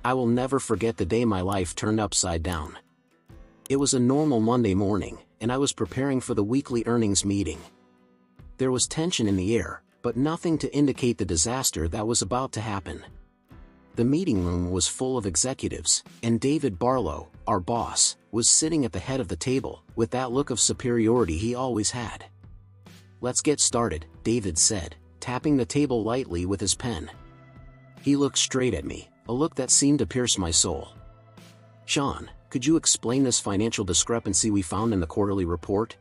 I will never forget the day my life turned upside down. It was a normal Monday morning, and I was preparing for the weekly earnings meeting. There was tension in the air, but nothing to indicate the disaster that was about to happen. The meeting room was full of executives, and David Barlow, our boss, was sitting at the head of the table, with that look of superiority he always had. "Let's get started," David said, tapping the table lightly with his pen. He looked straight at me, a look that seemed to pierce my soul. "Sean, could you explain this financial discrepancy we found in the quarterly report?"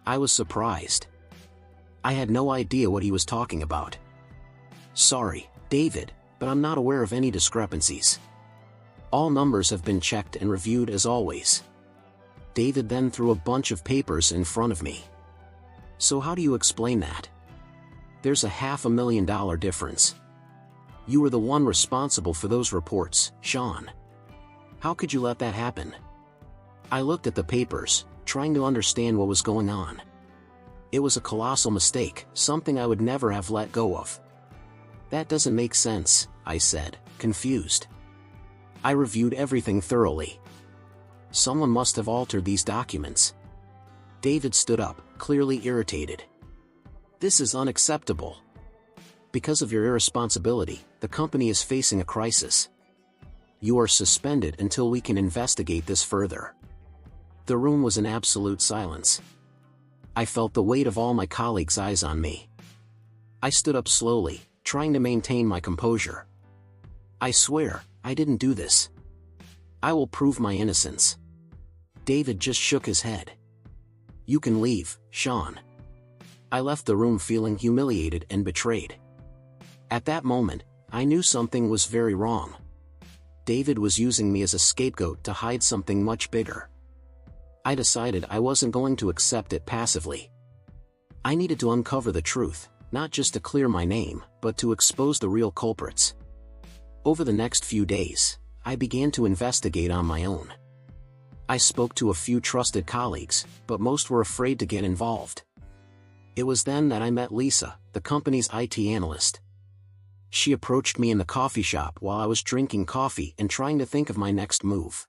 I was surprised. I had no idea what he was talking about. "Sorry, David, but I'm not aware of any discrepancies. All numbers have been checked and reviewed as always." David then threw a bunch of papers in front of me. "So how do you explain that? There's a $500,000 difference. You were the one responsible for those reports, Sean. How could you let that happen?" I looked at the papers, trying to understand what was going on. It was a colossal mistake, something I would never have let go of. "That doesn't make sense," I said, confused. "I reviewed everything thoroughly. Someone must have altered these documents." David stood up, clearly irritated. "This is unacceptable. Because of your irresponsibility, the company is facing a crisis. You are suspended until we can investigate this further." The room was in absolute silence. I felt the weight of all my colleagues' eyes on me. I stood up slowly, trying to maintain my composure. "I swear, I didn't do this. I will prove my innocence." David just shook his head. "You can leave, Sean." I left the room feeling humiliated and betrayed. At that moment, I knew something was very wrong. David was using me as a scapegoat to hide something much bigger. I decided I wasn't going to accept it passively. I needed to uncover the truth, not just to clear my name, but to expose the real culprits. Over the next few days, I began to investigate on my own. I spoke to a few trusted colleagues, but most were afraid to get involved. It was then that I met Lisa, the company's IT analyst. She approached me in the coffee shop while I was drinking coffee and trying to think of my next move.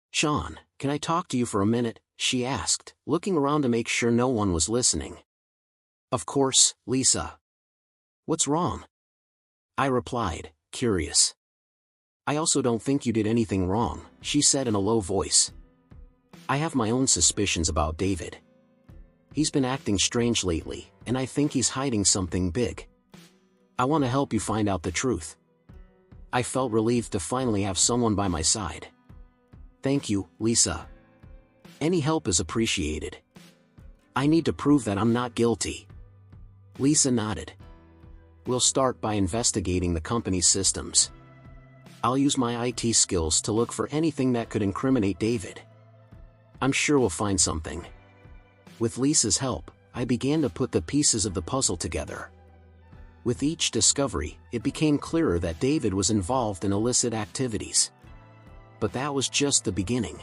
"Sean, can I talk to you for a minute?" she asked, looking around to make sure no one was listening. "Of course, Lisa. What's wrong?" I replied, curious. "I also don't think you did anything wrong," she said in a low voice. "I have my own suspicions about David. He's been acting strange lately, and I think he's hiding something big. I want to help you find out the truth." I felt relieved to finally have someone by my side. "Thank you, Lisa. Any help is appreciated. I need to prove that I'm not guilty." Lisa nodded. "We'll start by investigating the company's systems. I'll use my IT skills to look for anything that could incriminate David. I'm sure we'll find something." With Lisa's help, I began to put the pieces of the puzzle together. With each discovery, it became clearer that David was involved in illicit activities. But that was just the beginning.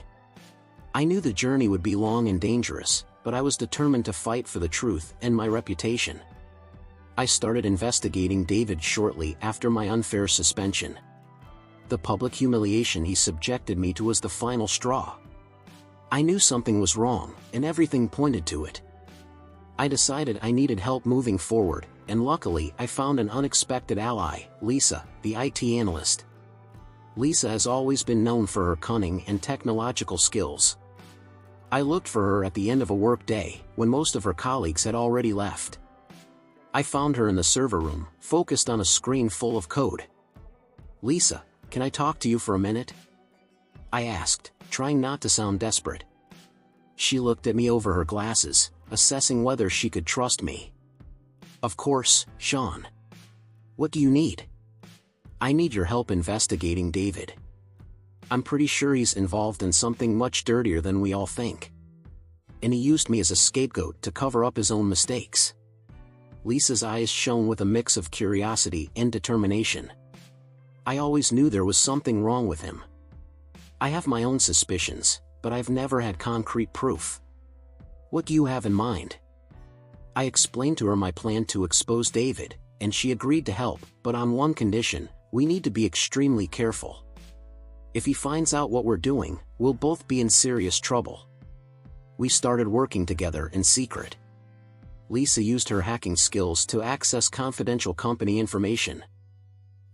I knew the journey would be long and dangerous, but I was determined to fight for the truth and my reputation. I started investigating David shortly after my unfair suspension. The public humiliation he subjected me to was the final straw. I knew something was wrong, and everything pointed to it. I decided I needed help moving forward, and luckily I found an unexpected ally, Lisa, the IT analyst. Lisa has always been known for her cunning and technological skills. I looked for her at the end of a work day, when most of her colleagues had already left. I found her in the server room, focused on a screen full of code. "Lisa, can I talk to you for a minute?" I asked, trying not to sound desperate. She looked at me over her glasses, assessing whether she could trust me. "Of course, Sean. What do you need?" "I need your help investigating David. I'm pretty sure he's involved in something much dirtier than we all think. And he used me as a scapegoat to cover up his own mistakes." Lisa's eyes shone with a mix of curiosity and determination. "I always knew there was something wrong with him. I have my own suspicions, but I've never had concrete proof. What do you have in mind?" I explained to her my plan to expose David, and she agreed to help, but on one condition: We need to be extremely careful. If he finds out what we're doing, we'll both be in serious trouble. We started working together in secret. Lisa used her hacking skills to access confidential company information.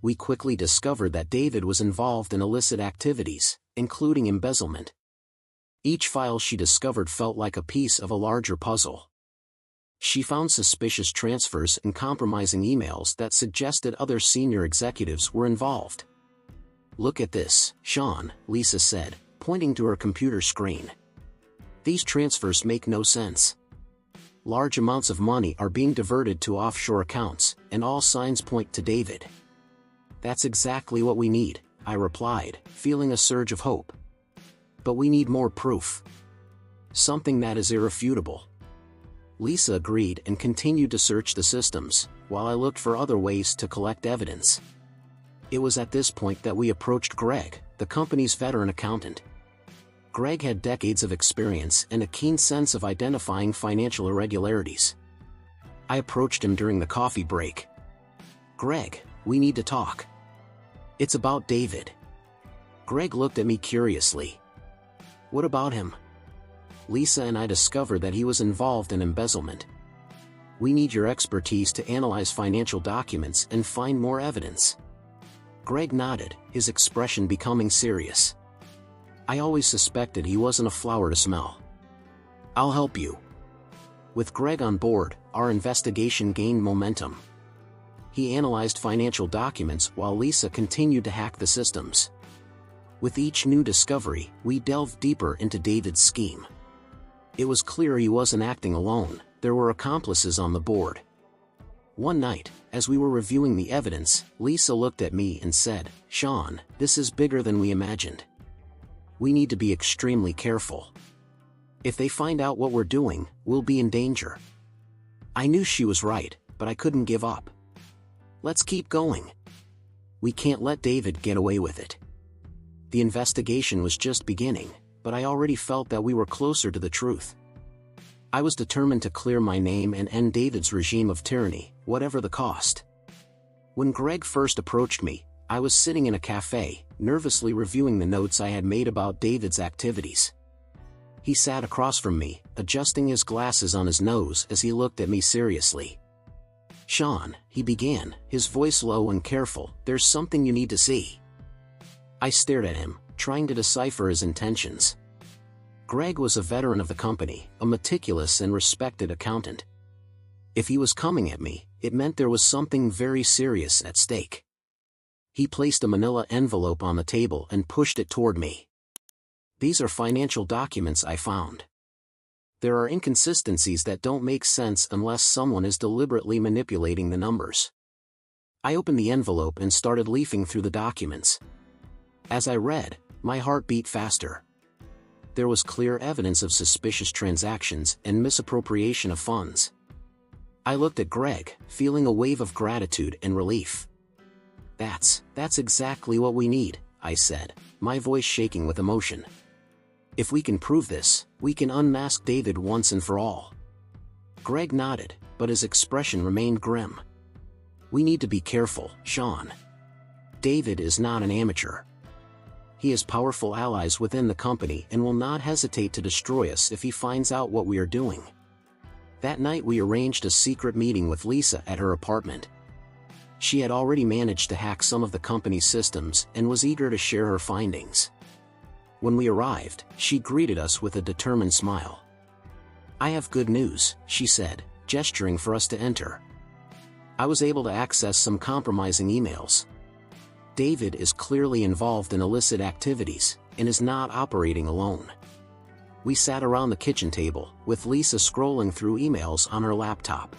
We quickly discovered that David was involved in illicit activities, including embezzlement. Each file she discovered felt like a piece of a larger puzzle. She found suspicious transfers and compromising emails that suggested other senior executives were involved. "Look at this, Sean," Lisa said, pointing to her computer screen. "These transfers make no sense. Large amounts of money are being diverted to offshore accounts, and all signs point to David." "That's exactly what we need," I replied, feeling a surge of hope. "But we need more proof. Something that is irrefutable." Lisa agreed and continued to search the systems, while I looked for other ways to collect evidence. It was at this point that we approached Greg, the company's veteran accountant. Greg had decades of experience and a keen sense of identifying financial irregularities. I approached him during the coffee break. "Greg, we need to talk. It's about David." Greg looked at me curiously. "What about him?" "Lisa and I discovered that he was involved in embezzlement. We need your expertise to analyze financial documents and find more evidence." Greg nodded, his expression becoming serious. "I always suspected he wasn't a flower to smell. I'll help you." With Greg on board, our investigation gained momentum. He analyzed financial documents while Lisa continued to hack the systems. With each new discovery, we delved deeper into David's scheme. It was clear he wasn't acting alone, there were accomplices on the board. One night, as we were reviewing the evidence, Lisa looked at me and said, "Sean, this is bigger than we imagined. We need to be extremely careful. If they find out what we're doing, we'll be in danger." I knew she was right, but I couldn't give up. "Let's keep going. We can't let David get away with it." The investigation was just beginning, but I already felt that we were closer to the truth. I was determined to clear my name and end David's regime of tyranny, whatever the cost. When Greg first approached me, I was sitting in a cafe, nervously reviewing the notes I had made about David's activities. He sat across from me, adjusting his glasses on his nose as he looked at me seriously. "Sean," he began, his voice low and careful, "there's something you need to see." I stared at him, trying to decipher his intentions. Greg was a veteran of the company, a meticulous and respected accountant. If he was coming at me, it meant there was something very serious at stake. He placed a manila envelope on the table and pushed it toward me. "These are financial documents I found. There are inconsistencies that don't make sense unless someone is deliberately manipulating the numbers." I opened the envelope and started leafing through the documents. As I read, my heart beat faster. There was clear evidence of suspicious transactions and misappropriation of funds. I looked at Greg, feeling a wave of gratitude and relief. That's exactly what we need," I said, my voice shaking with emotion. "If we can prove this, we can unmask David once and for all." Greg nodded, but his expression remained grim. "We need to be careful, Sean. David is not an amateur. He has powerful allies within the company and will not hesitate to destroy us if he finds out what we are doing." That night we arranged a secret meeting with Lisa at her apartment. She had already managed to hack some of the company's systems and was eager to share her findings. When we arrived, she greeted us with a determined smile. "I have good news," she said, gesturing for us to enter. I was able to access some compromising emails. David is clearly involved in illicit activities, and is not operating alone. We sat around the kitchen table, with Lisa scrolling through emails on her laptop.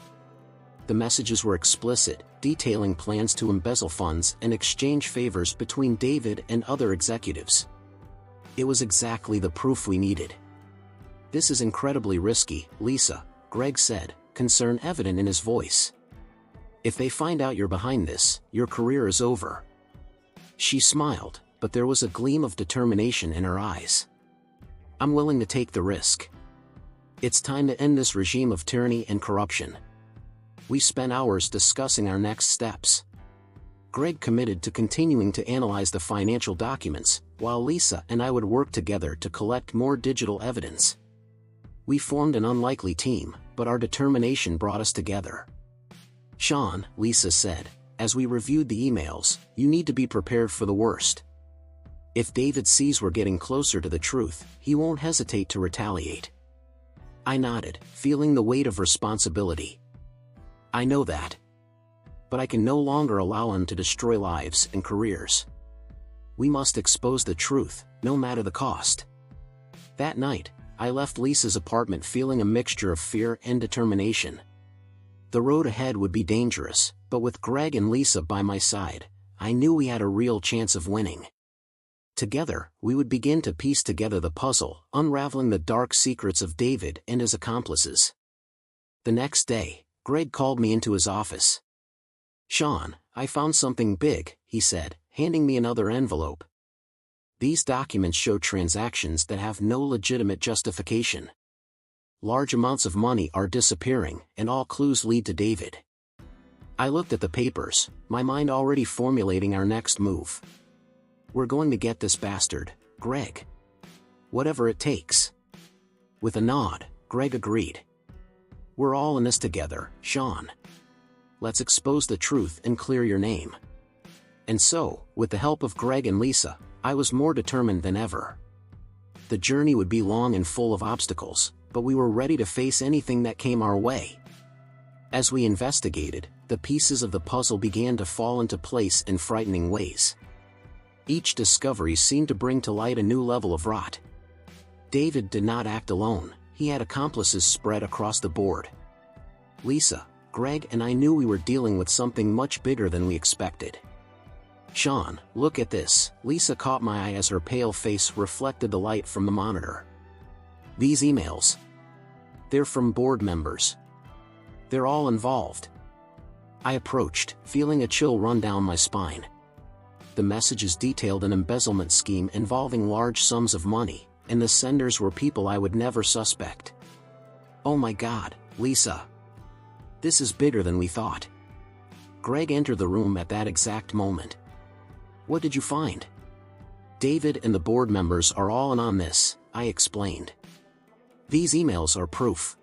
The messages were explicit, detailing plans to embezzle funds and exchange favors between David and other executives. It was exactly the proof we needed. "This is incredibly risky, Lisa," Greg said, concern evident in his voice. "If they find out you're behind this, your career is over." She smiled, but there was a gleam of determination in her eyes. "I'm willing to take the risk. It's time to end this regime of tyranny and corruption." We spent hours discussing our next steps. Greg committed to continuing to analyze the financial documents, while Lisa and I would work together to collect more digital evidence. We formed an unlikely team, but our determination brought us together. "Sean," Lisa said, as we reviewed the emails, "you need to be prepared for the worst. If David sees we're getting closer to the truth, he won't hesitate to retaliate." I nodded, feeling the weight of responsibility. "I know that. But I can no longer allow him to destroy lives and careers. We must expose the truth, no matter the cost." That night, I left Lisa's apartment feeling a mixture of fear and determination. The road ahead would be dangerous, but with Greg and Lisa by my side, I knew we had a real chance of winning. Together, we would begin to piece together the puzzle, unraveling the dark secrets of David and his accomplices. The next day, Greg called me into his office. "Sean, I found something big," he said, handing me another envelope. "These documents show transactions that have no legitimate justification. Large amounts of money are disappearing, and all clues lead to David." I looked at the papers, my mind already formulating our next move. "We're going to get this bastard, Greg. Whatever it takes." With a nod, Greg agreed. "We're all in this together, Sean. Let's expose the truth and clear your name." And so, with the help of Greg and Lisa, I was more determined than ever. The journey would be long and full of obstacles, but we were ready to face anything that came our way. As we investigated, the pieces of the puzzle began to fall into place in frightening ways. Each discovery seemed to bring to light a new level of rot. David did not act alone, he had accomplices spread across the board. Lisa, Greg and I knew we were dealing with something much bigger than we expected. "Sean, look at this." Lisa caught my eye as her pale face reflected the light from the monitor. "These emails. They're from board members. They're all involved." I approached, feeling a chill run down my spine. The messages detailed an embezzlement scheme involving large sums of money, and the senders were people I would never suspect. "Oh my God, Lisa. This is bigger than we thought." Greg entered the room at that exact moment. "What did you find?" "David and the board members are all in on this," I explained. "These emails are proof."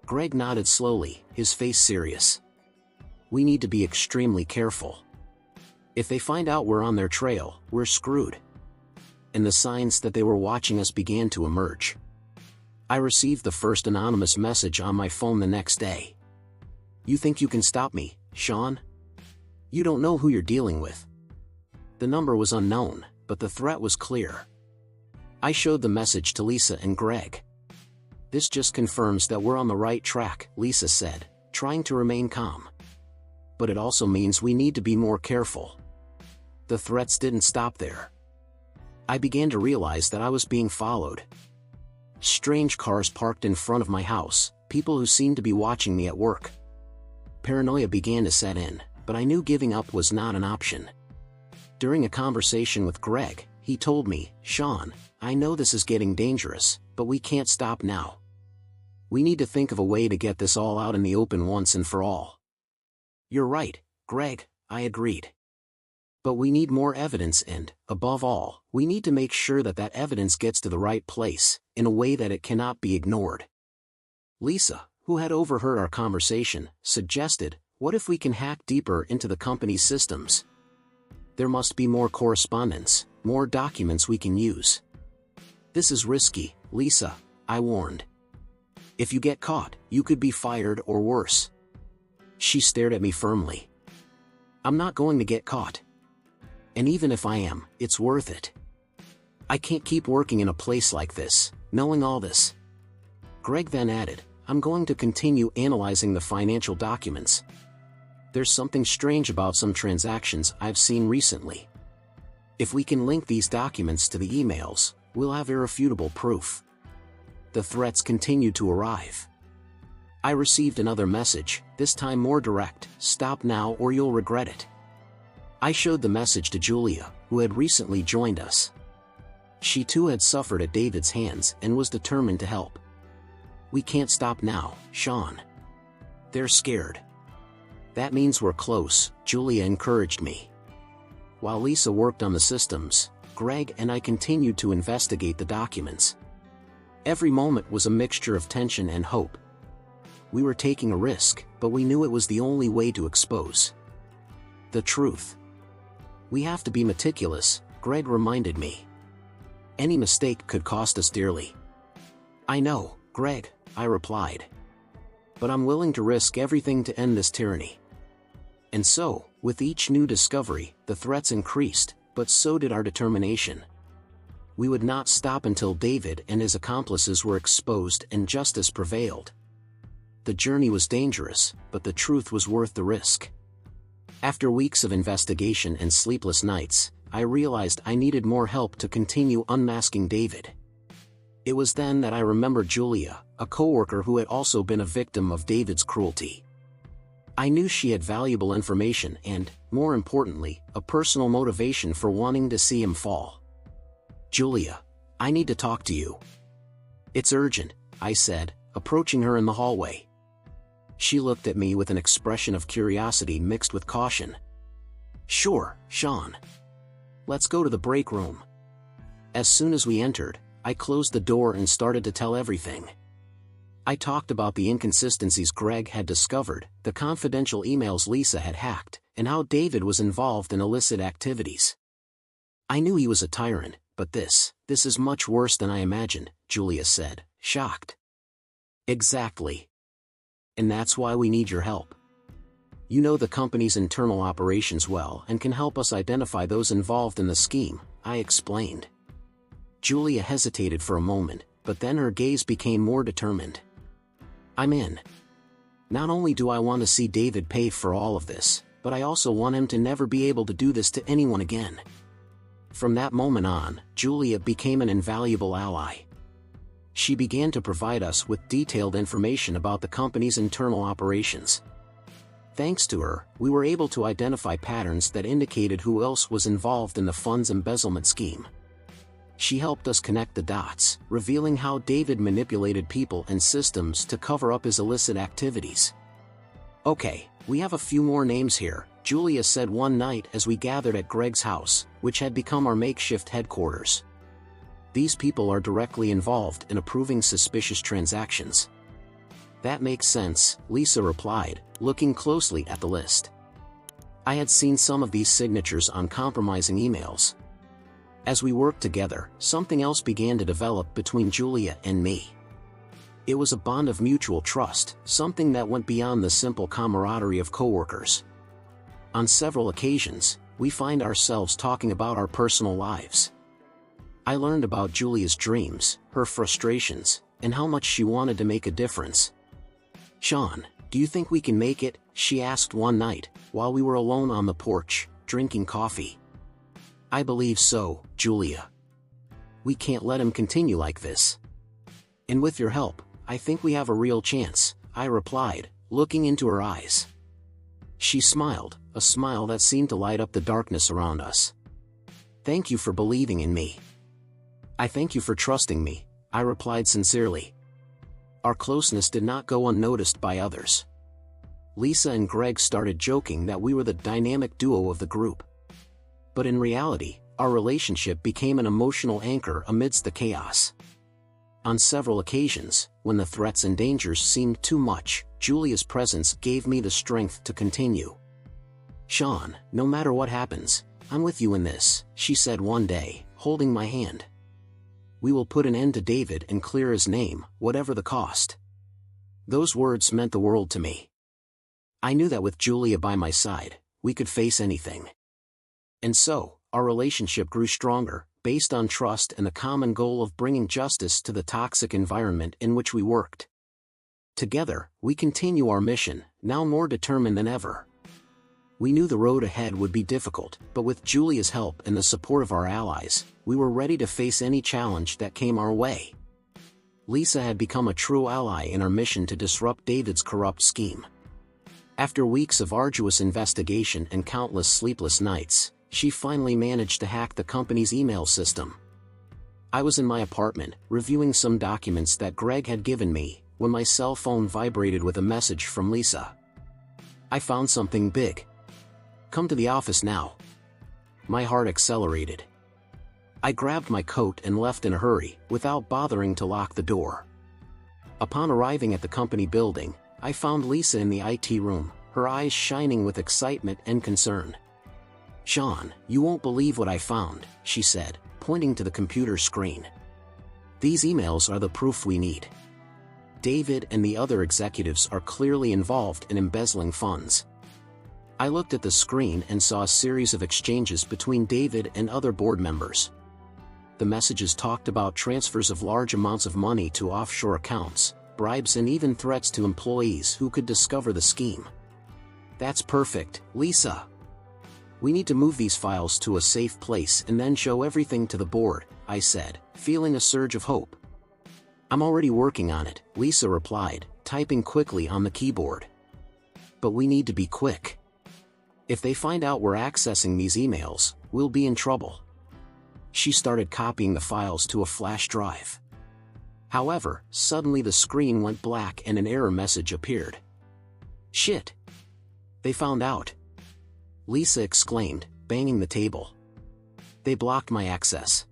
Greg nodded slowly, his face serious. "We need to be extremely careful. If they find out we're on their trail, we're screwed." And the signs that they were watching us began to emerge. I received the first anonymous message on my phone the next day. "You think you can stop me, Sean? You don't know who you're dealing with." The number was unknown, but the threat was clear. I showed the message to Lisa and Greg. "This just confirms that we're on the right track," Lisa said, trying to remain calm. "But it also means we need to be more careful." The threats didn't stop there. I began to realize that I was being followed. Strange cars parked in front of my house, people who seemed to be watching me at work. Paranoia began to set in, but I knew giving up was not an option. During a conversation with Greg, he told me, "Sean, I know this is getting dangerous, but we can't stop now. We need to think of a way to get this all out in the open once and for all." "You're right, Greg," I agreed. "But we need more evidence and, above all, we need to make sure that that evidence gets to the right place, in a way that it cannot be ignored." Lisa, who had overheard our conversation, suggested, "What if we can hack deeper into the company's systems? There must be more correspondence, more documents we can use." "This is risky, Lisa," I warned. "If you get caught, you could be fired or worse." She stared at me firmly. "I'm not going to get caught. And even if I am, it's worth it. I can't keep working in a place like this, knowing all this." Greg then added, "I'm going to continue analyzing the financial documents. There's something strange about some transactions I've seen recently. If we can link these documents to the emails, we'll have irrefutable proof." The threats continued to arrive. I received another message, this time more direct, "Stop now or you'll regret it." I showed the message to Julia, who had recently joined us. She too had suffered at David's hands and was determined to help. "We can't stop now, Sean. They're scared. That means we're close, Julia encouraged me. While Lisa worked on the systems, Greg and I continued to investigate the documents. Every moment was a mixture of tension and hope. We were taking a risk, but we knew it was the only way to expose the truth. We have to be meticulous, Greg reminded me. Any mistake could cost us dearly. I know, Greg, I replied. But I'm willing to risk everything to end this tyranny. And so, with each new discovery, the threats increased, but so did our determination. We would not stop until David and his accomplices were exposed and justice prevailed. The journey was dangerous, but the truth was worth the risk. After weeks of investigation and sleepless nights, I realized I needed more help to continue unmasking David. It was then that I remembered Julia, a coworker who had also been a victim of David's cruelty. I knew she had valuable information and, more importantly, a personal motivation for wanting to see him fall. Julia, I need to talk to you. It's urgent, I said, approaching her in the hallway. She looked at me with an expression of curiosity mixed with caution. Sure, Sean. Let's go to the break room. As soon as we entered, I closed the door and started to tell everything. I talked about the inconsistencies Greg had discovered, the confidential emails Lisa had hacked, and how David was involved in illicit activities. I knew he was a tyrant, but this is much worse than I imagined, Julia said, shocked. Exactly. And that's why we need your help. You know the company's internal operations well and can help us identify those involved in the scheme, I explained. Julia hesitated for a moment, but then her gaze became more determined. I'm in. Not only do I want to see David pay for all of this, but I also want him to never be able to do this to anyone again. From that moment on, Julia became an invaluable ally. She began to provide us with detailed information about the company's internal operations. Thanks to her, we were able to identify patterns that indicated who else was involved in the funds embezzlement scheme. She helped us connect the dots, revealing how David manipulated people and systems to cover up his illicit activities. Okay, we have a few more names here, Julia said one night as we gathered at Greg's house, which had become our makeshift headquarters. These people are directly involved in approving suspicious transactions. That makes sense, Lisa replied, looking closely at the list. I had seen some of these signatures on compromising emails. As we worked together, something else began to develop between Julia and me. It was a bond of mutual trust, something that went beyond the simple camaraderie of coworkers. On several occasions, we find ourselves talking about our personal lives. I learned about Julia's dreams, her frustrations, and how much she wanted to make a difference. Sean, do you think we can make it? She asked one night, while we were alone on the porch, drinking coffee. I believe so, Julia. We can't let him continue like this. And with your help, I think we have a real chance, I replied, looking into her eyes. She smiled, a smile that seemed to light up the darkness around us. Thank you for believing in me. I thank you for trusting me, I replied sincerely. Our closeness did not go unnoticed by others. Lisa and Greg started joking that we were the dynamic duo of the group. But in reality, our relationship became an emotional anchor amidst the chaos. On several occasions, when the threats and dangers seemed too much, Julia's presence gave me the strength to continue. Sean, no matter what happens, I'm with you in this, she said one day, holding my hand. We will put an end to David and clear his name, whatever the cost. Those words meant the world to me. I knew that with Julia by my side, we could face anything. And so, our relationship grew stronger, based on trust and the common goal of bringing justice to the toxic environment in which we worked. Together, we continue our mission, now more determined than ever. We knew the road ahead would be difficult, but with Julia's help and the support of our allies, we were ready to face any challenge that came our way. Lisa had become a true ally in our mission to disrupt David's corrupt scheme. After weeks of arduous investigation and countless sleepless nights, she finally managed to hack the company's email system. I was in my apartment, reviewing some documents that Greg had given me, when my cell phone vibrated with a message from Lisa. I found something big. Come to the office now. My heart accelerated. I grabbed my coat and left in a hurry, without bothering to lock the door. Upon arriving at the company building, I found Lisa in the IT room, her eyes shining with excitement and concern. "Sean, you won't believe what I found," she said, pointing to the computer screen. "These emails are the proof we need. David and the other executives are clearly involved in embezzling funds." I looked at the screen and saw a series of exchanges between David and other board members. The messages talked about transfers of large amounts of money to offshore accounts, bribes, and even threats to employees who could discover the scheme. "That's perfect, Lisa. We need to move these files to a safe place and then show everything to the board," I said, feeling a surge of hope. "I'm already working on it," Lisa replied, typing quickly on the keyboard. "But we need to be quick. If they find out we're accessing these emails, we'll be in trouble." She started copying the files to a flash drive. However, suddenly the screen went black and an error message appeared. "Shit! They found out!" Lisa exclaimed, banging the table. "They blocked my access."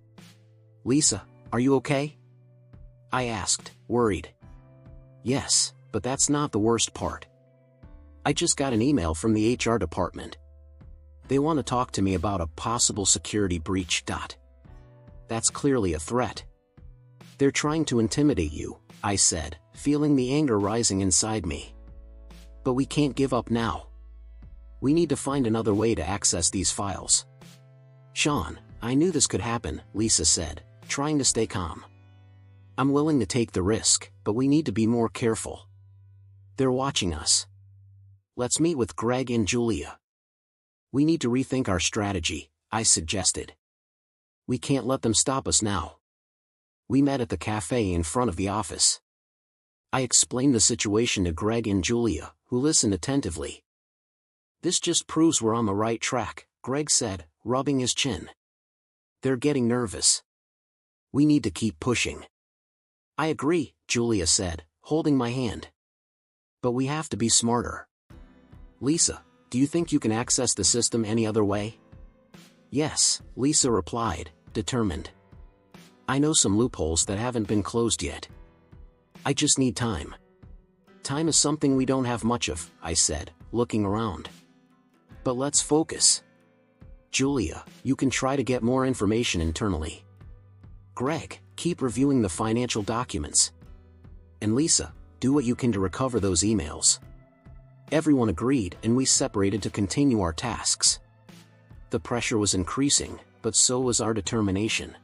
"Lisa, are you okay?" I asked, worried. "Yes, but that's not the worst part. I just got an email from the HR department. They want to talk to me about a possible security breach. That's clearly a threat. They're trying to intimidate you," I said, feeling the anger rising inside me. "But we can't give up now. We need to find another way to access these files." "Sean, I knew this could happen," Lisa said, trying to stay calm. "I'm willing to take the risk, but we need to be more careful. They're watching us. Let's meet with Greg and Julia. We need to rethink our strategy," I suggested. "We can't let them stop us now." We met at the cafe in front of the office. I explained the situation to Greg and Julia, who listened attentively. "This just proves we're on the right track," Greg said, rubbing his chin. "They're getting nervous. We need to keep pushing." "I agree," Julia said, holding my hand. "But we have to be smarter." "Lisa, do you think you can access the system any other way?" "Yes," Lisa replied, determined. "I know some loopholes that haven't been closed yet. I just need time." "Time is something we don't have much of," I said, looking around. "But let's focus. Julia, you can try to get more information internally. Greg, keep reviewing the financial documents. And Lisa, do what you can to recover those emails." Everyone agreed, and we separated to continue our tasks. The pressure was increasing, but so was our determination.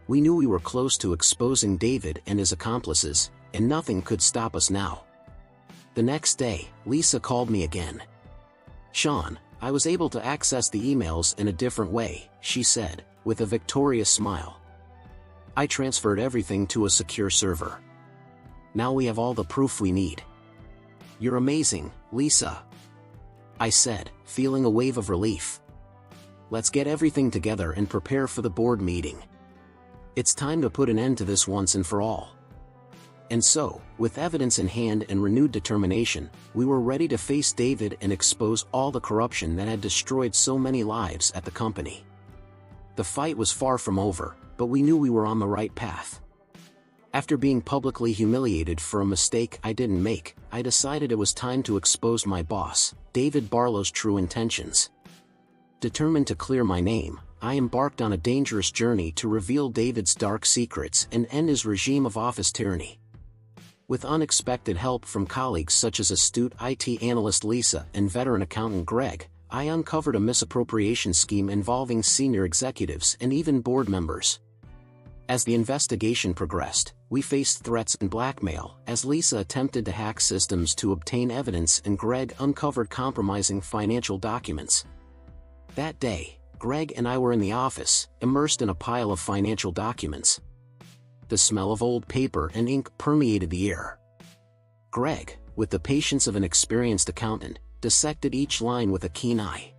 We knew we were close to exposing David and his accomplices, and nothing could stop us now. The next day, Lisa called me again. "Sean, I was able to access the emails in a different way," she said, with a victorious smile. "I transferred everything to a secure server. Now we have all the proof we need." "You're amazing, Lisa," I said, feeling a wave of relief. "Let's get everything together and prepare for the board meeting. It's time to put an end to this once and for all." And so, with evidence in hand and renewed determination, we were ready to face David and expose all the corruption that had destroyed so many lives at the company. The fight was far from over, but we knew we were on the right path. After being publicly humiliated for a mistake I didn't make, I decided it was time to expose my boss, David Barlow's true intentions. Determined to clear my name, I embarked on a dangerous journey to reveal David's dark secrets and end his regime of office tyranny. With unexpected help from colleagues such as astute IT analyst Lisa and veteran accountant Greg, I uncovered a misappropriation scheme involving senior executives and even board members. As the investigation progressed, we faced threats and blackmail as Lisa attempted to hack systems to obtain evidence and Greg uncovered compromising financial documents. That day, Greg and I were in the office, immersed in a pile of financial documents. The smell of old paper and ink permeated the air. Greg, with the patience of an experienced accountant, dissected each line with a keen eye.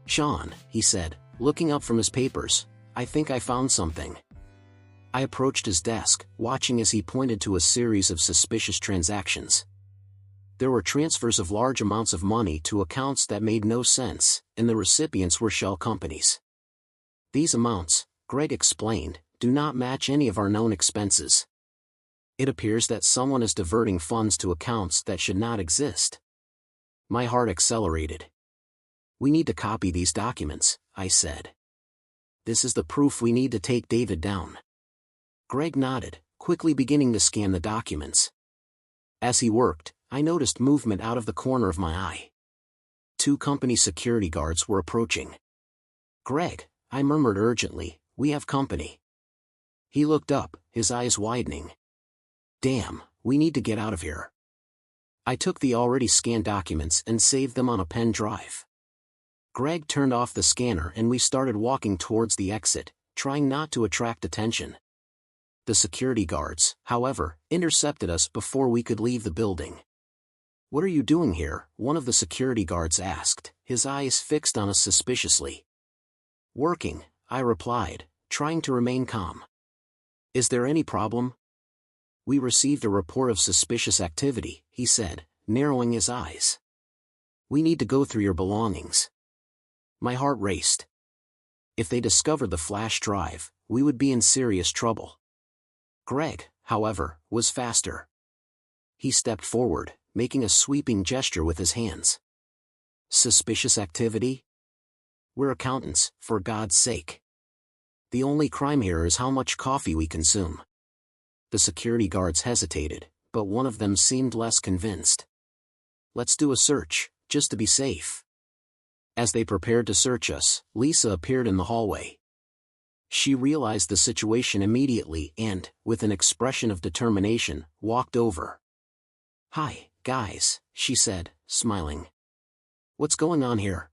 "Sean," he said, looking up from his papers, "I think I found something." I approached his desk, watching as he pointed to a series of suspicious transactions. There were transfers of large amounts of money to accounts that made no sense, and the recipients were shell companies. These amounts, Greg explained, do not match any of our known expenses. It appears that someone is diverting funds to accounts that should not exist. My heart accelerated. We need to copy these documents, I said. This is the proof we need to take David down. Greg nodded, quickly beginning to scan the documents. As he worked, I noticed movement out of the corner of my eye. 2 company security guards were approaching. Greg, I murmured urgently, we have company. He looked up, his eyes widening. Damn, we need to get out of here. I took the already scanned documents and saved them on a pen drive. Greg turned off the scanner and we started walking towards the exit, trying not to attract attention. The security guards, however, intercepted us before we could leave the building. What are you doing here? One of the security guards asked, his eyes fixed on us suspiciously. Working, I replied, trying to remain calm. Is there any problem? We received a report of suspicious activity, he said, narrowing his eyes. We need to go through your belongings. My heart raced. If they discovered the flash drive, we would be in serious trouble. Greg, however, was faster. He stepped forward, making a sweeping gesture with his hands. Suspicious activity? We're accountants, for God's sake. The only crime here is how much coffee we consume. The security guards hesitated, but one of them seemed less convinced. Let's do a search, just to be safe. As they prepared to search us, Lisa appeared in the hallway. She realized the situation immediately and, with an expression of determination, walked over. Hi, guys, she said, smiling. What's going on here?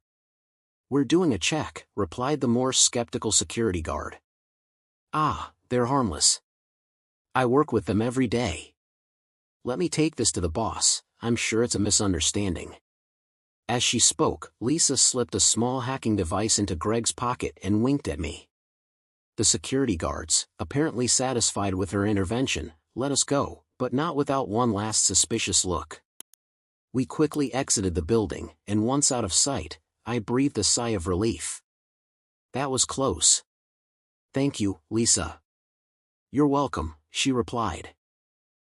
We're doing a check, replied the more skeptical security guard. Ah, they're harmless. I work with them every day. Let me take this to the boss, I'm sure it's a misunderstanding. As she spoke, Lisa slipped a small hacking device into Greg's pocket and winked at me. The security guards, apparently satisfied with her intervention, let us go, but not without one last suspicious look. We quickly exited the building, and once out of sight, I breathed a sigh of relief. That was close. Thank you, Lisa. You're welcome, she replied.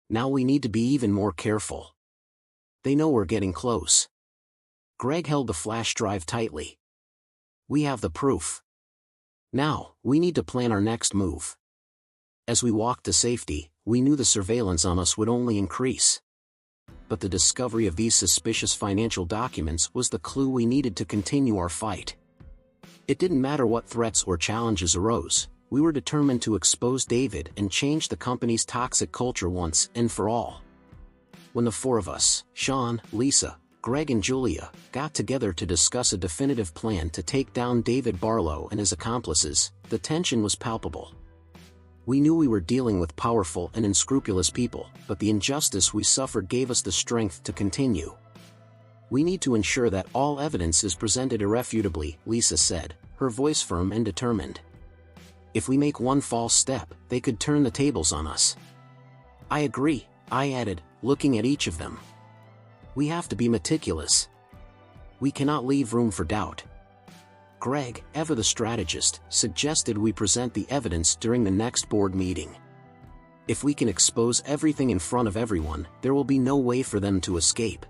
Now we need to be even more careful. They know we're getting close. Greg held the flash drive tightly. We have the proof. Now, we need to plan our next move. As we walked to safety, we knew the surveillance on us would only increase. But the discovery of these suspicious financial documents was the clue we needed to continue our fight. It didn't matter what threats or challenges arose, we were determined to expose David and change the company's toxic culture once and for all. When the 4 of us, Sean, Lisa, Greg and Julia, got together to discuss a definitive plan to take down David Barlow and his accomplices, the tension was palpable. We knew we were dealing with powerful and unscrupulous people, but the injustice we suffered gave us the strength to continue. We need to ensure that all evidence is presented irrefutably, Lisa said, her voice firm and determined. If we make one false step, they could turn the tables on us. I agree, I added, looking at each of them. We have to be meticulous. We cannot leave room for doubt. Greg, ever the strategist, suggested we present the evidence during the next board meeting. If we can expose everything in front of everyone, there will be no way for them to escape.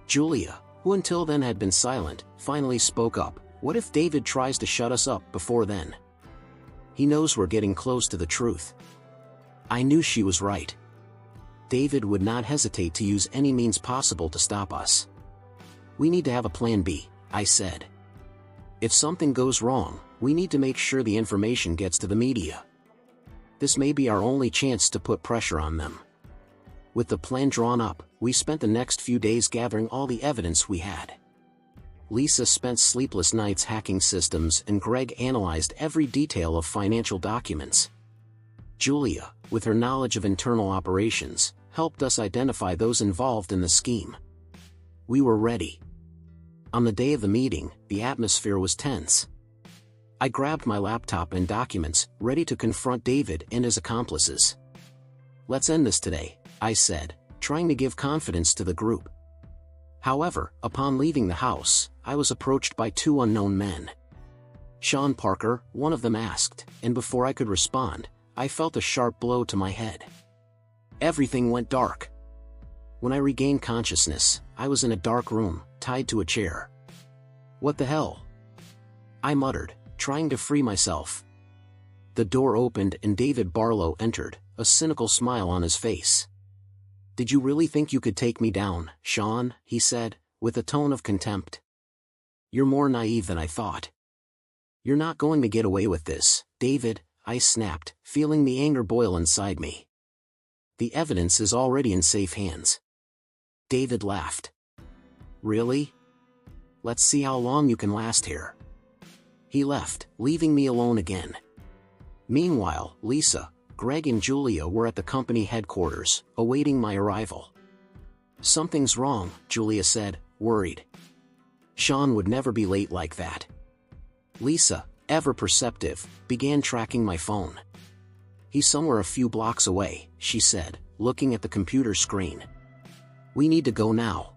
Julia, who until then had been silent, finally spoke up. What if David tries to shut us up before then? He knows we're getting close to the truth. I knew she was right. David would not hesitate to use any means possible to stop us. We need to have a plan B, I said. If something goes wrong, we need to make sure the information gets to the media. This may be our only chance to put pressure on them. With the plan drawn up, we spent the next few days gathering all the evidence we had. Lisa spent sleepless nights hacking systems and Greg analyzed every detail of financial documents. Julia, with her knowledge of internal operations, helped us identify those involved in the scheme. We were ready. On the day of the meeting, the atmosphere was tense. I grabbed my laptop and documents, ready to confront David and his accomplices. Let's end this today, I said, trying to give confidence to the group. However, upon leaving the house, I was approached by two unknown men. "Sean Parker," one of them asked, and before I could respond, I felt a sharp blow to my head. Everything went dark. When I regained consciousness, I was in a dark room, tied to a chair. "What the hell?" I muttered, trying to free myself. The door opened and David Barlow entered, a cynical smile on his face. "Did you really think you could take me down, Sean?" he said, with a tone of contempt. "You're more naive than I thought." "You're not going to get away with this, David," I snapped, feeling the anger boil inside me. "The evidence is already in safe hands." David laughed. "Really? Let's see how long you can last here." He left, leaving me alone again. Meanwhile, Lisa, Greg and Julia were at the company headquarters, awaiting my arrival. "Something's wrong," Julia said, worried. "Sean would never be late like that." Lisa, ever perceptive, began tracking my phone. "He's somewhere a few blocks away," she said, looking at the computer screen. "We need to go now."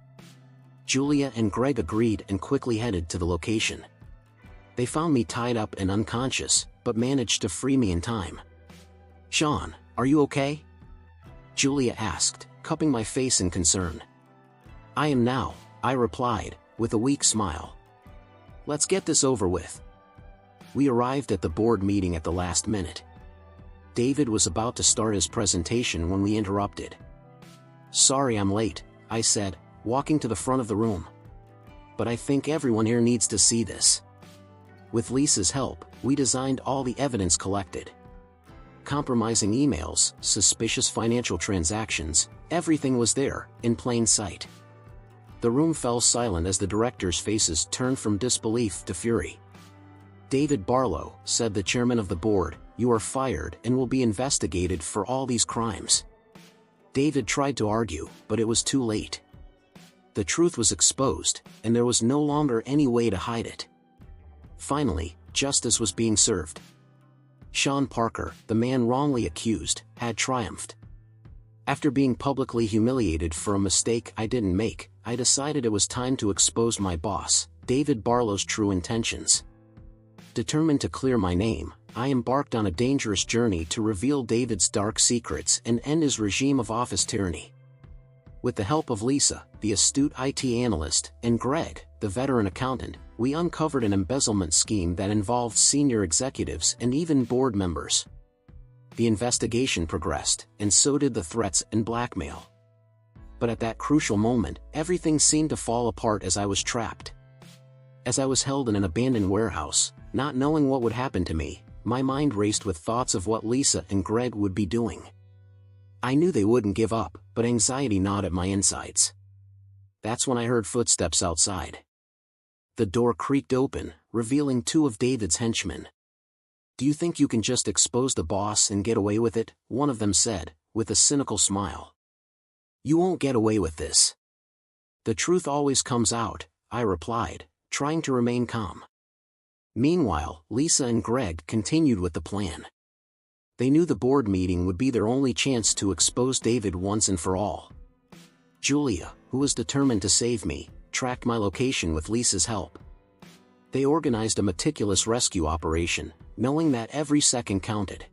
Julia and Greg agreed and quickly headed to the location. They found me tied up and unconscious, but managed to free me in time. "Sean, are you okay?" Julia asked, cupping my face in concern. "I am now," I replied, with a weak smile. "Let's get this over with." We arrived at the board meeting at the last minute. David was about to start his presentation when we interrupted. "Sorry I'm late," I said, walking to the front of the room. "But I think everyone here needs to see this." With Lisa's help, we designed all the evidence collected. Compromising emails, suspicious financial transactions, everything was there, in plain sight. The room fell silent as the directors' faces turned from disbelief to fury. "David Barlow," said the chairman of the board, "you are fired and will be investigated for all these crimes." David tried to argue, but it was too late. The truth was exposed, and there was no longer any way to hide it. Finally, justice was being served. Sean Parker, the man wrongly accused, had triumphed. After being publicly humiliated for a mistake I didn't make, I decided it was time to expose my boss, David Barlow's true intentions. Determined to clear my name, I embarked on a dangerous journey to reveal David's dark secrets and end his regime of office tyranny. With the help of Lisa, the astute IT analyst, and Greg, the veteran accountant, we uncovered an embezzlement scheme that involved senior executives and even board members. The investigation progressed, and so did the threats and blackmail. But at that crucial moment, everything seemed to fall apart as I was trapped. As I was held in an abandoned warehouse, not knowing what would happen to me, my mind raced with thoughts of what Lisa and Greg would be doing. I knew they wouldn't give up, but anxiety gnawed at my insides. That's when I heard footsteps outside. The door creaked open, revealing two of David's henchmen. "Do you think you can just expose the boss and get away with it?" one of them said, with a cynical smile. "You won't get away with this." "The truth always comes out," I replied, trying to remain calm. Meanwhile, Lisa and Greg continued with the plan. They knew the board meeting would be their only chance to expose David once and for all. Julia, who was determined to save me, tracked my location with Lisa's help. They organized a meticulous rescue operation, knowing that every second counted.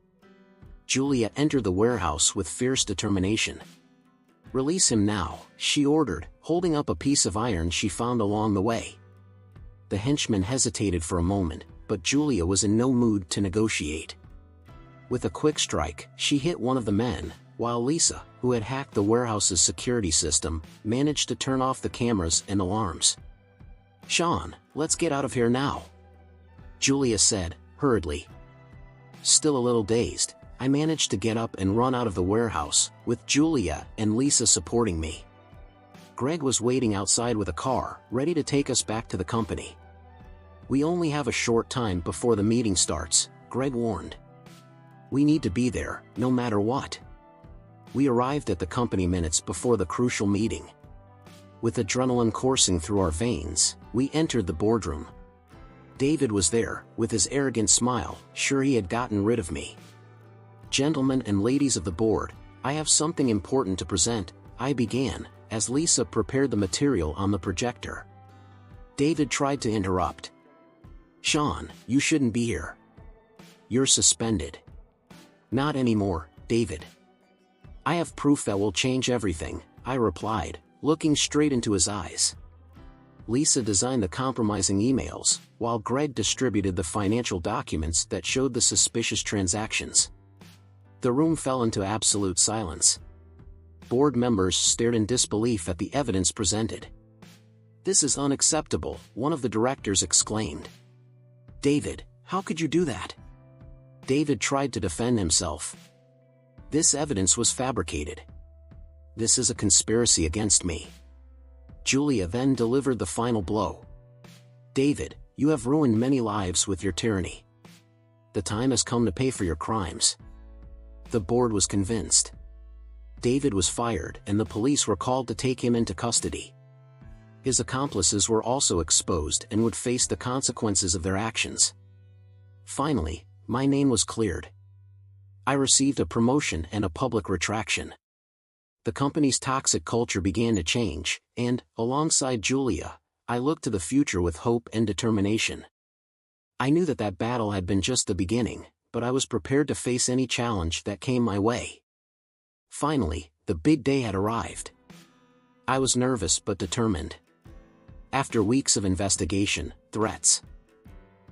Julia entered the warehouse with fierce determination. "Release him now," she ordered, holding up a piece of iron she found along the way. The henchman hesitated for a moment, but Julia was in no mood to negotiate. With a quick strike, she hit one of the men, while Lisa, who had hacked the warehouse's security system, managed to turn off the cameras and alarms. "Sean, let's get out of here now," Julia said, hurriedly. Still a little dazed, I managed to get up and run out of the warehouse, with Julia and Lisa supporting me. Greg was waiting outside with a car, ready to take us back to the company. "We only have a short time before the meeting starts," Greg warned. "We need to be there, no matter what." We arrived at the company minutes before the crucial meeting. With adrenaline coursing through our veins, we entered the boardroom. David was there, with his arrogant smile, sure he had gotten rid of me. "Gentlemen and ladies of the board, I have something important to present," I began, as Lisa prepared the material on the projector. David tried to interrupt. "Sean, you shouldn't be here. You're suspended." "Not anymore, David. I have proof that will change everything," I replied, looking straight into his eyes. Lisa designed the compromising emails, while Greg distributed the financial documents that showed the suspicious transactions. The room fell into absolute silence. Board members stared in disbelief at the evidence presented. "This is unacceptable," one of the directors exclaimed. "David, how could you do that?" David tried to defend himself. "This evidence was fabricated. This is a conspiracy against me." Julia then delivered the final blow. "David, you have ruined many lives with your tyranny. The time has come to pay for your crimes." The board was convinced. David was fired and the police were called to take him into custody. His accomplices were also exposed and would face the consequences of their actions. Finally, my name was cleared. I received a promotion and a public retraction. The company's toxic culture began to change, and, alongside Julia, I looked to the future with hope and determination. I knew that battle had been just the beginning, but I was prepared to face any challenge that came my way. Finally, the big day had arrived. I was nervous but determined. After weeks of investigation, threats,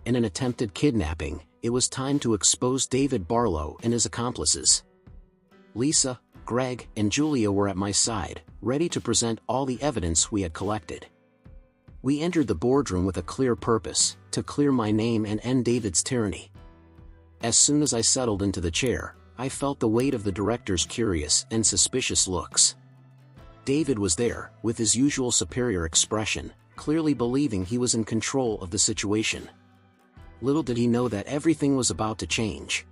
and an attempted kidnapping, it was time to expose David Barlow and his accomplices. Lisa, Greg, and Julia were at my side, ready to present all the evidence we had collected. We entered the boardroom with a clear purpose: to clear my name and end David's tyranny. As soon as I settled into the chair, I felt the weight of the director's curious and suspicious looks. David was there, with his usual superior expression, clearly believing he was in control of the situation. Little did he know that everything was about to change.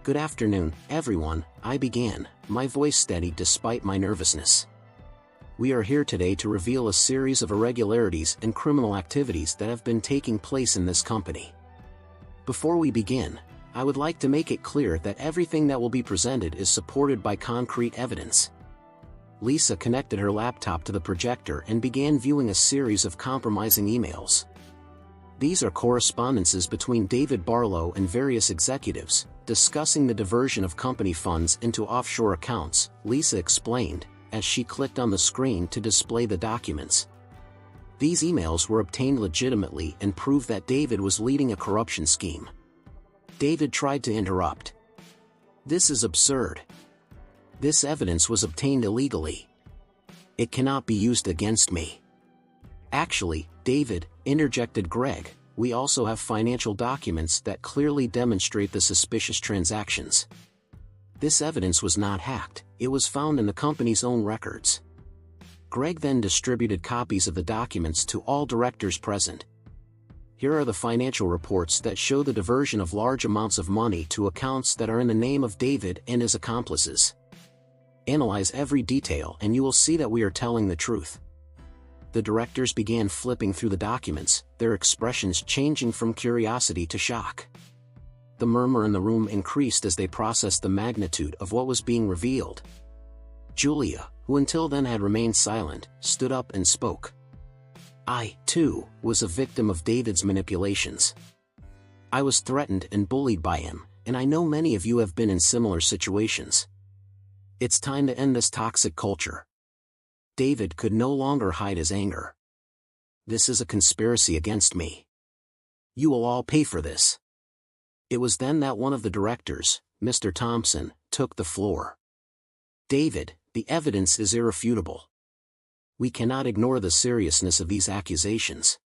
"Good afternoon, everyone," I began, my voice steady despite my nervousness. "We are here today to reveal a series of irregularities and criminal activities that have been taking place in this company. Before we begin, I would like to make it clear that everything that will be presented is supported by concrete evidence." Lisa connected her laptop to the projector and began viewing a series of compromising emails. These are correspondences between David Barlow and various executives, discussing the diversion of company funds into offshore accounts, Lisa explained, as she clicked on the screen to display the documents. These emails were obtained legitimately and proved that David was leading a corruption scheme. David tried to interrupt. "This is absurd. This evidence was obtained illegally. It cannot be used against me." "Actually, David," interjected Greg, "we also have financial documents that clearly demonstrate the suspicious transactions. This evidence was not hacked, it was found in the company's own records." Greg then distributed copies of the documents to all directors present. "Here are the financial reports that show the diversion of large amounts of money to accounts that are in the name of David and his accomplices. Analyze every detail and you will see that we are telling the truth." The directors began flipping through the documents, their expressions changing from curiosity to shock. The murmur in the room increased as they processed the magnitude of what was being revealed. Julia, who until then had remained silent, stood up and spoke. "I, too, was a victim of David's manipulations. I was threatened and bullied by him, and I know many of you have been in similar situations. It's time to end this toxic culture." David could no longer hide his anger. "This is a conspiracy against me. You will all pay for this." It was then that one of the directors, Mr. Thompson, took the floor. "David, the evidence is irrefutable. We cannot ignore the seriousness of these accusations.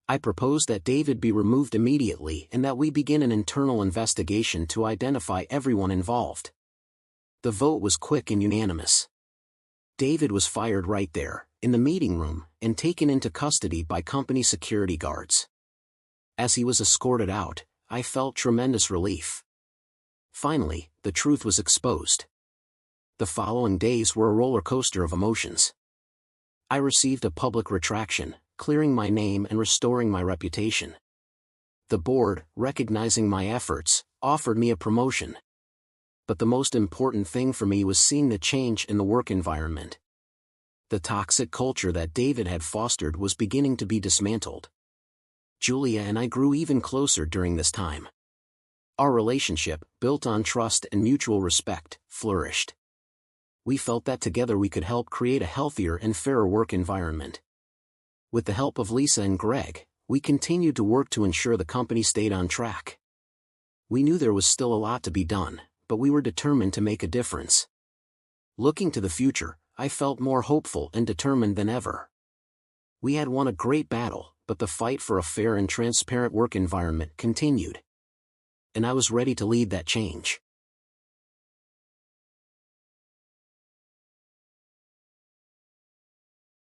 I propose that David be removed immediately and that we begin an internal investigation to identify everyone involved." The vote was quick and unanimous. David was fired right there, in the meeting room, and taken into custody by company security guards. As he was escorted out, I felt tremendous relief. Finally, the truth was exposed. The following days were a roller coaster of emotions. I received a public retraction, clearing my name and restoring my reputation. The board, recognizing my efforts, offered me a promotion. But the most important thing for me was seeing the change in the work environment. The toxic culture that David had fostered was beginning to be dismantled. Julia and I grew even closer during this time. Our relationship, built on trust and mutual respect, flourished. We felt that together we could help create a healthier and fairer work environment. With the help of Lisa and Greg, we continued to work to ensure the company stayed on track. We knew there was still a lot to be done, but we were determined to make a difference. Looking to the future, I felt more hopeful and determined than ever. We had won a great battle, but the fight for a fair and transparent work environment continued. And I was ready to lead that change.